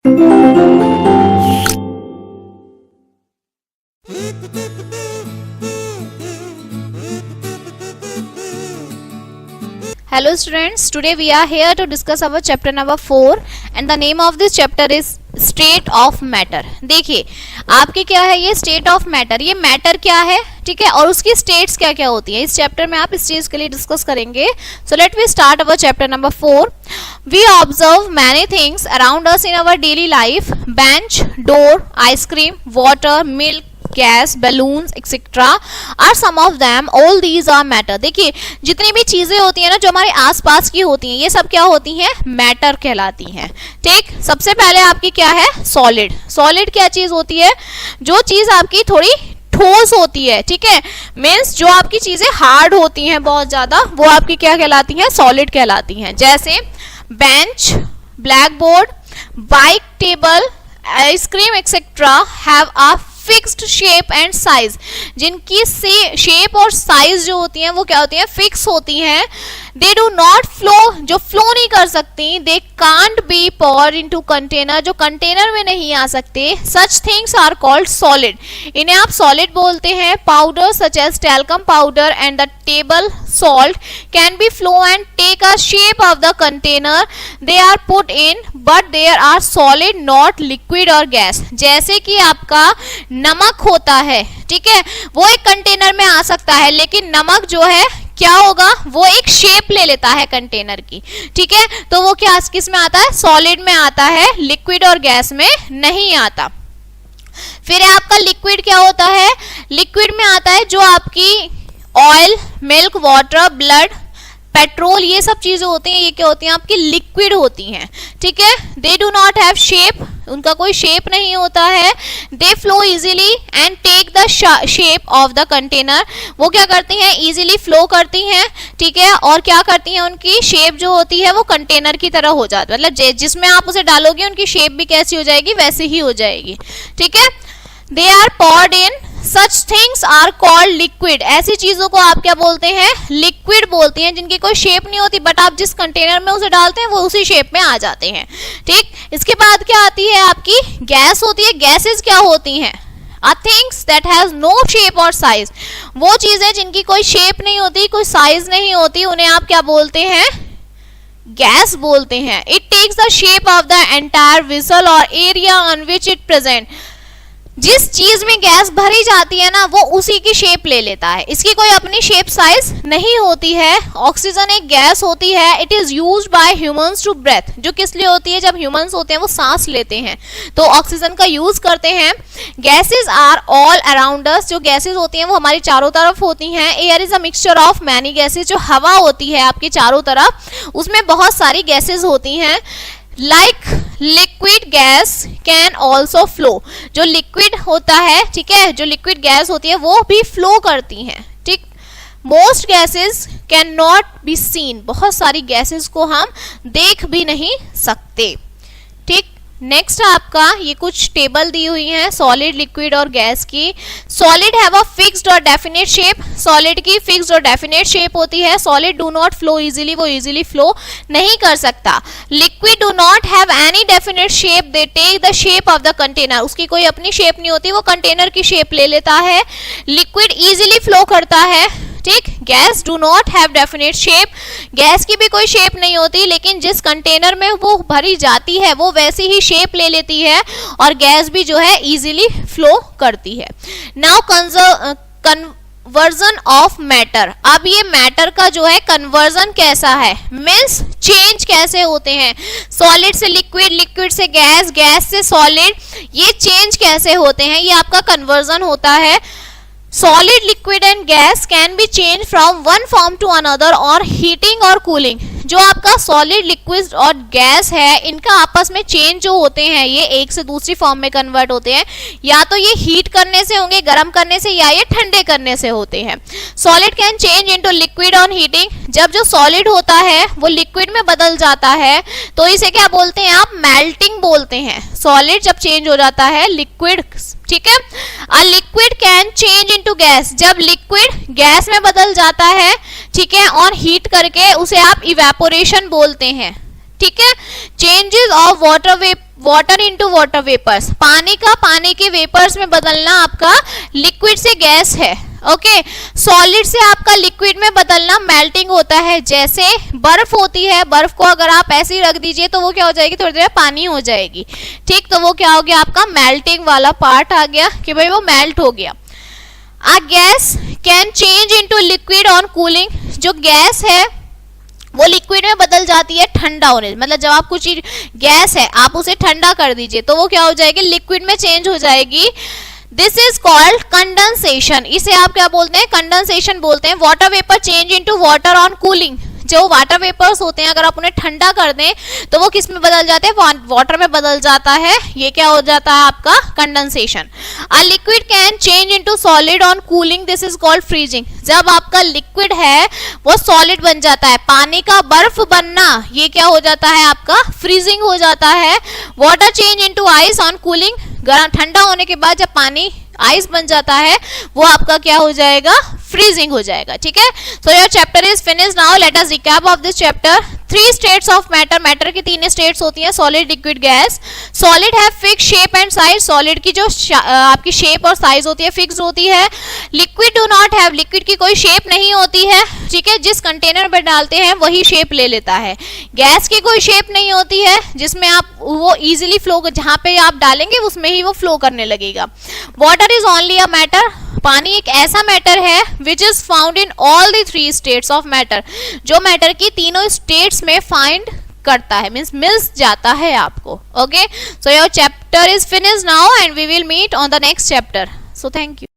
Hello students, today we are here to discuss our chapter number 4 and the name of this chapter is state of matter. देखिए आपके क्या है ये state of matter, ये matter क्या है, ठीक है, और उसकी स्टेट्स क्या क्या होती है, इस चैप्टर में आप इस चीज के लिए डिस्कस करेंगे। So let we start our chapter number 4। We observe many things around us in our daily life. Bench, door, ice cream, water, milk, gas, balloons et cetera are some of them, all these are matter. देखिए जितनी भी चीजें होती हैं ना जो हमारे आसपास की होती हैं, ये सब क्या होती हैं, मैटर कहलाती हैं। ठीक, सबसे पहले आपकी क्या है, सॉलिड। सॉलिड क्या चीज होती है, जो चीज आपकी थोड़ी ठोस होती है, ठीक है, मीन्स जो आपकी चीजें हार्ड होती हैं बहुत ज्यादा, वो आपकी क्या कहलाती हैं, सॉलिड कहलाती हैं। जैसे bench, black board, bike, table, ice cream etcetera have a fixed shape and size. जिनकी शेप और साइज जो होती हैं वो क्या होती हैं, फिक्स होती हैं। दे डू नॉट फ्लो, जो फ्लो नहीं कर सकती। They can't be poured into container, जो कंटेनर में नहीं आ सकते। Such things are called solid, इन्हें आप सॉलिड बोलते हैं। Powder such as talcum powder and the table salt can be flow and take a shape of the container they are put in, but there are solid not liquid और gas. जैसे कि आपका नमक होता है, ठीक है, वो एक कंटेनर में आ सकता है, लेकिन नमक जो है क्या होगा, वो एक शेप ले लेता है कंटेनर की, ठीक है, तो वो क्या किस में आता है, सॉलिड में आता है, लिक्विड और गैस में नहीं आता। फिर आपका लिक्विड क्या होता है, लिक्विड में आता है जो आपकी oil, milk, water, blood, petrol, ये सब चीजें होती हैं, ये क्या होती हैं, आपकी लिक्विड होती हैं, ठीक है। They do not have shape, उनका कोई शेप नहीं होता है। They flow easily and take the shape of the container, वो क्या करती हैं, इजीली फ्लो करती हैं, ठीक है, और क्या करती हैं, उनकी शेप जो होती है वो कंटेनर की तरह हो जाती है, मतलब जिसमें आप उसे डालोगे उनकी शेप भी कैसी हो जाएगी, वैसी ही हो जाएगी, ठीक है। They are poured in, such things are called liquid, ऐसी चीजों को आप क्या बोलते हैं, लिक्विड बोलते हैं, जिनकी कोई शेप नहीं होती, बट आप जिस कंटेनर में उसे डालते हैं वो उसी शेप में आ जाते हैं। ठीक, इसके बाद क्या आती है, आपकी गैस होती है। गैसेस क्या होती हैं, a things that has no shape और साइज, वो चीजें जिनकी कोई शेप नहीं होती, कोई साइज नहीं होती, उन्हें आप क्या बोलते हैं, गैस बोलते हैं। It takes the shape of the entire vessel और area on which it present, जिस चीज में गैस भरी जाती है ना वो उसी की शेप ले लेता है, इसकी कोई अपनी शेप साइज नहीं होती है। ऑक्सीजन एक गैस होती है। It is used by humans to breath, जो किस लिए होती है, जब ह्यूमंस होते हैं वो सांस लेते हैं तो ऑक्सीजन का यूज करते हैं। Gases are all around us, जो गैसेज होती हैं वो हमारी चारों तरफ होती हैं। Air is a mixture of many gases, जो हवा होती है आपकी चारों तरफ उसमें बहुत सारी गैसेज होती हैं। Like liquid gas can also flow, जो लिक्विड होता है, ठीक है, जो लिक्विड गैस होती है वो भी फ्लो करती हैं। ठीक, most gases can not be seen, बहुत सारी गैसेस को हम देख भी नहीं सकते। ठीक, नेक्स्ट आपका ये कुछ टेबल दी हुई है सॉलिड, लिक्विड और गैस की। सॉलिड हैव अ फिक्स्ड और डेफिनेट शेप, सॉलिड की फिक्स्ड और डेफिनेट शेप होती है। Solid do not flow easily, वो इजीली फ्लो नहीं कर सकता। Liquid do not have any definite shape, they take the shape of the container, उसकी कोई अपनी शेप नहीं होती, वो कंटेनर की शेप ले लेता है। लिक्विड इजीली फ्लो करता है। ठीक, gas do not have definite shape, gas की भी कोई शेप नहीं होती, लेकिन जिस कंटेनर में वो भरी जाती है वो वैसी ही शेप ले लेती है और गैस भी जो है इजीली फ्लो करती है। नाउ कन्वर्जन ऑफ मैटर, अब ये मैटर का जो है कन्वर्जन कैसा है, मीन्स चेंज कैसे होते हैं, सॉलिड से लिक्विड, लिक्विड से गैस, गैस से सॉलिड, ये चेंज कैसे होते हैं, ये आपका कन्वर्जन होता है। Solid, liquid and gas can be changed from one form to another or heating or cooling, जो आपका सॉलिड, लिक्विड और गैस है इनका आपस में चेंज जो होते हैं ये एक से दूसरी फॉर्म में कन्वर्ट होते हैं, या तो ये हीट करने से होंगे, गर्म करने से, या ये ठंडे करने से होते हैं। Solid can change into liquid on heating, जब जो सॉलिड होता है वो लिक्विड में बदल जाता है तो इसे क्या बोलते हैं आप, मेल्टिंग बोलते हैं। सॉलिड जब चेंज हो जाता है लिक्विड, ठीक है। A liquid can change into gas, जब लिक्विड गैस में बदल जाता है, ठीक है, और हीट करके उसे आप इवेपोरेशन बोलते हैं। ठीक है। Changes of water into water vapours, पानी का पानी के वेपर्स में बदलना आपका लिक्विड से गैस है। ओके, सॉलिड से आपका लिक्विड में बदलना मेल्टिंग होता है। जैसे बर्फ होती है, बर्फ को अगर आप ऐसे ही रख दीजिए तो वो क्या हो जाएगी, थोड़ी देर में पानी हो जाएगी। ठीक, तो वो क्या हो गया, आपका मेल्टिंग वाला पार्ट आ गया कि भाई वो मेल्ट हो गया। A gas can change into liquid on cooling, जो गैस है वो लिक्विड में बदल जाती है ठंडा होने, मतलब जब आप कुछ गैस है आप उसे ठंडा कर दीजिए तो वो क्या हो जाएगी, लिक्विड में चेंज हो जाएगी। दिस इज कॉल्ड कंडेंसेशन, इसे आप क्या बोलते हैं, कंडेंसेशन बोलते हैं। Water vapour change into water on cooling, जो वाटर वेपर्स होते हैं अगर आप उन्हें ठंडा कर दें तो वो किस में बदल जाते हैं, वाटर में बदल जाता है। ये क्या हो जाता है आपका condensation. A liquid can change into solid on cooling, this is called freezing. जब आपका लिक्विड है वो सॉलिड बन जाता है, पानी का बर्फ बनना ये क्या हो जाता है आपका फ्रीजिंग हो जाता है। Water change into ice on cooling, ठंडा होने के बाद जब पानी आइस बन जाता है वो आपका क्या हो जाएगा, फ्रीजिंग हो जाएगा। ठीक है, सो your chapter is finish. Now let us recap of this chapter. 3 states of matter, matter की 3 स्टेट्स होती हैं, सॉलिड, लिक्विड, गैस। सॉलिड है fix shape and size, solid की जो आपकी शेप और साइज होती है फिक्स होती है। Liquid do not have, liquid की कोई शेप नहीं होती है। ठीक है, जिस कंटेनर में डालते हैं वही शेप ले लेता है। गैस की कोई शेप नहीं होती है जिसमें आप वो इजीली फ्लो, जहां पे आप डालेंगे उसमें ही वो फ्लो करने लगेगा। Water is only a matter, पानी एक ऐसा मैटर है which is found in all the 3 states of matter, जो मैटर की तीनों स्टेट्स में फाइंड करता है, मीन्स मिल जाता है आपको। Okay, so your chapter is finish now and we will meet on the next chapter. So thank you.